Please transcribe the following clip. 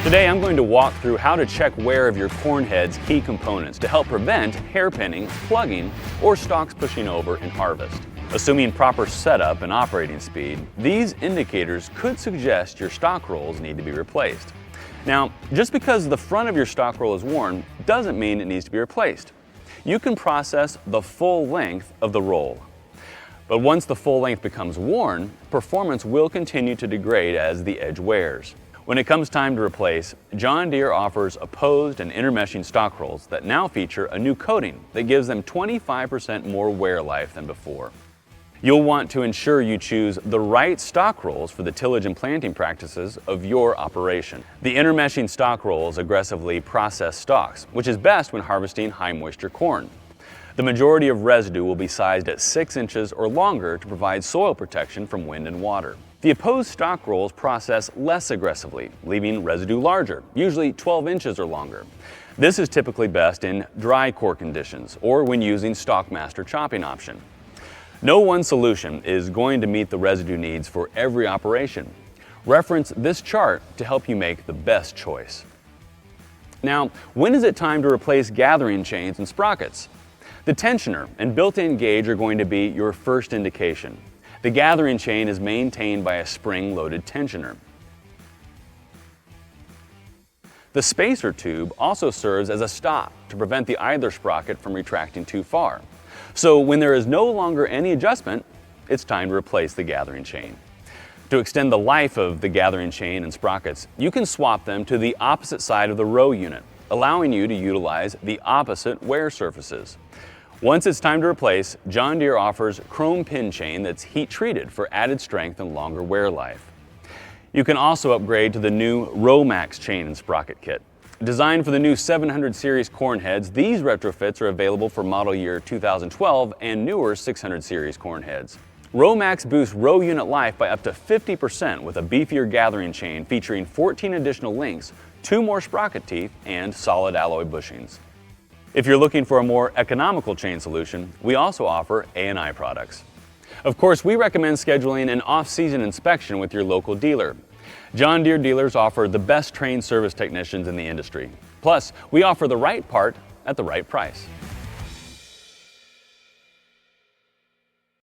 Today I'm going to walk through how to check wear of your corn head's key components to help prevent hairpinning, plugging, or stalks pushing over in harvest. Assuming proper setup and operating speed, these indicators could suggest your stalk rolls need to be replaced. Now, just because the front of your stalk roll is worn doesn't mean it needs to be replaced. You can process the full length of the roll. But once the full length becomes worn, performance will continue to degrade as the edge wears. When it comes time to replace, John Deere offers opposed and intermeshing stalk rolls that now feature a new coating that gives them 25% more wear life than before. You'll want to ensure you choose the right stalk rolls for the tillage and planting practices of your operation. The intermeshing stalk rolls aggressively process stalks, which is best when harvesting high moisture corn. The majority of residue will be sized at 6 inches or longer to provide soil protection from wind and water. The opposed stalk rolls process less aggressively, leaving residue larger, usually 12 inches or longer. This is typically best in dry core conditions or when using STALKMASTER chopping option. No one solution is going to meet the residue needs for every operation. Reference this chart to help you make the best choice. Now, when is it time to replace gathering chains and sprockets? The tensioner and built-in gauge are going to be your first indication. The gathering chain is maintained by a spring-loaded tensioner. The spacer tube also serves as a stop to prevent the idler sprocket from retracting too far. So when there is no longer any adjustment, it's time to replace the gathering chain. To extend the life of the gathering chain and sprockets, you can swap them to the opposite side of the row unit, allowing you to utilize the opposite wear surfaces. Once it's time to replace, John Deere offers chrome pin chain that's heat treated for added strength and longer wear life. You can also upgrade to the new RowMax chain and sprocket kit. Designed for the new 700 series corn heads, these retrofits are available for model year 2012 and newer 600 series corn heads. RowMax boosts row unit life by up to 50% with a beefier gathering chain featuring 14 additional links, 2 more sprocket teeth, and solid alloy bushings. If you're looking for a more economical chain solution, we also offer A&I products. Of course, we recommend scheduling an off-season inspection with your local dealer. John Deere dealers offer the best trained service technicians in the industry. Plus, we offer the right part at the right price.